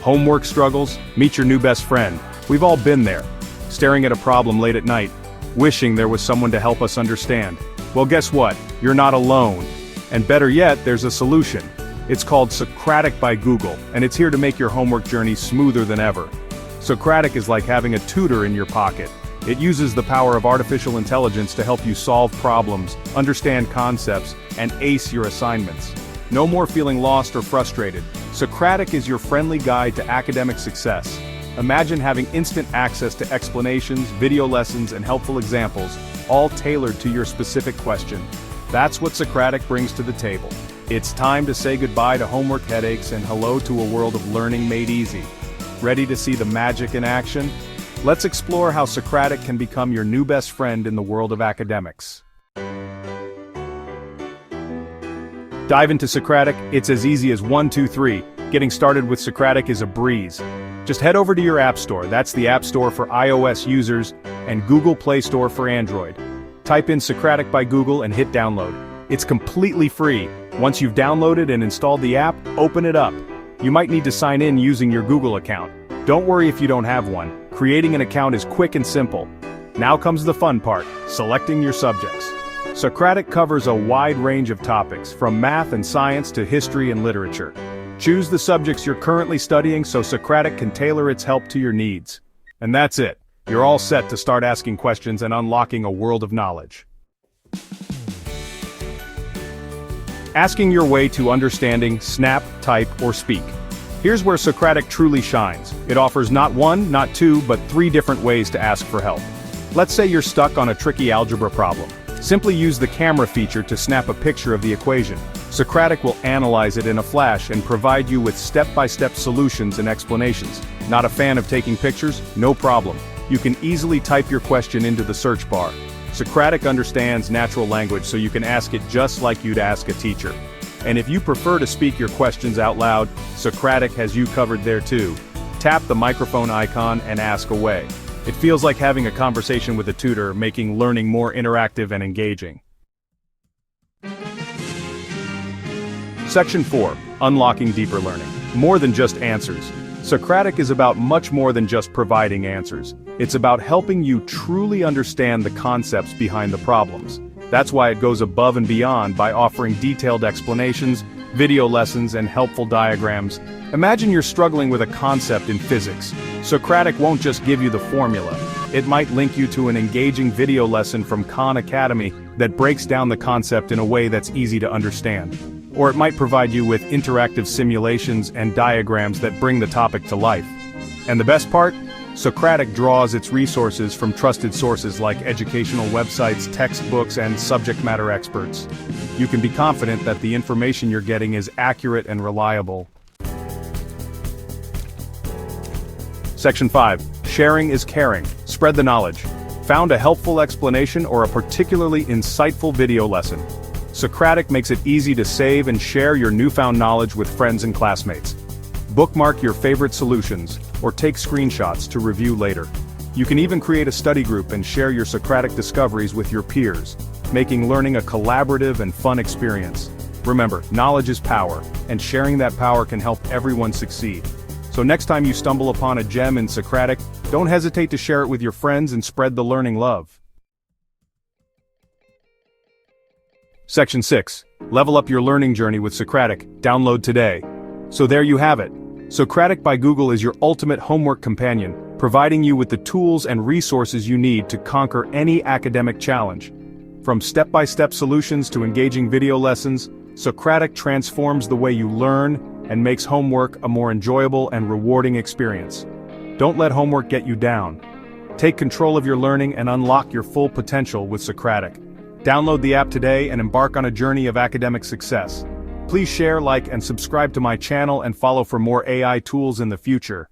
Homework struggles? Meet your new best friend. We've all been there. Staring at a problem late at night, wishing there was someone to help us understand. Well, guess what? You're not alone. And better yet, there's a solution. It's called Socratic by Google, and it's here to make your homework journey smoother than ever. Socratic is like having a tutor in your pocket. It uses the power of artificial intelligence to help you solve problems, understand concepts, and ace your assignments. No more feeling lost or frustrated. Socratic is your friendly guide to academic success. Imagine having instant access to explanations, video lessons, and helpful examples, all tailored to your specific question. That's what Socratic brings to the table. It's time to say goodbye to homework headaches and hello to a world of learning made easy. Ready to see the magic in action? Let's explore how Socratic can become your new best friend in the world of academics. Dive into Socratic. It's as easy as 1, 2, 3. Getting started with Socratic is a breeze. Just head over to your App Store. That's the App Store for iOS users and Google Play Store for Android. Type in Socratic by Google and hit download. It's completely free. Once you've downloaded and installed the app, open it up. You might need to sign in using your Google account. Don't worry if you don't have one. Creating an account is quick and simple. Now comes the fun part, selecting your subjects. Socratic covers a wide range of topics, from math and science to history and literature. Choose the subjects you're currently studying so Socratic can tailor its help to your needs. And that's it. You're all set to start asking questions and unlocking a world of knowledge. Asking your way to understanding, snap, type, or speak. Here's where Socratic truly shines. It offers not 1, not 2, but 3 different ways to ask for help. Let's say you're stuck on a tricky algebra problem. Simply use the camera feature to snap a picture of the equation. Socratic will analyze it in a flash and provide you with step-by-step solutions and explanations. Not a fan of taking pictures? No problem. You can easily type your question into the search bar. Socratic understands natural language, so you can ask it just like you'd ask a teacher. And if you prefer to speak your questions out loud, Socratic has you covered there too. Tap the microphone icon and ask away. It feels like having a conversation with a tutor, making learning more interactive and engaging. Section 4. Unlocking deeper learning. More than just answers. Socratic is about much more than just providing answers. It's about helping you truly understand the concepts behind the problems. That's why it goes above and beyond by offering detailed explanations, video lessons, and helpful diagrams. Imagine you're struggling with a concept in physics. Socratic won't just give you the formula. It might link you to an engaging video lesson from Khan Academy that breaks down the concept in a way that's easy to understand. Or it might provide you with interactive simulations and diagrams that bring the topic to life. And the best part? Socratic draws its resources from trusted sources like educational websites, textbooks, and subject matter experts. You can be confident that the information you're getting is accurate and reliable. Section 5. Sharing is caring. Spread the knowledge. Found a helpful explanation or a particularly insightful video lesson? Socratic makes it easy to save and share your newfound knowledge with friends and classmates. Bookmark your favorite solutions, or take screenshots to review later. You can even create a study group and share your Socratic discoveries with your peers, making learning a collaborative and fun experience. Remember, knowledge is power, and sharing that power can help everyone succeed. So next time you stumble upon a gem in Socratic, don't hesitate to share it with your friends and spread the learning love. Section 6. Level up your learning journey with Socratic. Download today. So there you have it. Socratic by Google is your ultimate homework companion, providing you with the tools and resources you need to conquer any academic challenge. From step-by-step solutions to engaging video lessons, Socratic transforms the way you learn and makes homework a more enjoyable and rewarding experience. Don't let homework get you down. Take control of your learning and unlock your full potential with Socratic. Download the app today and embark on a journey of academic success. Please share, like, and subscribe to my channel and follow for more AI tools in the future.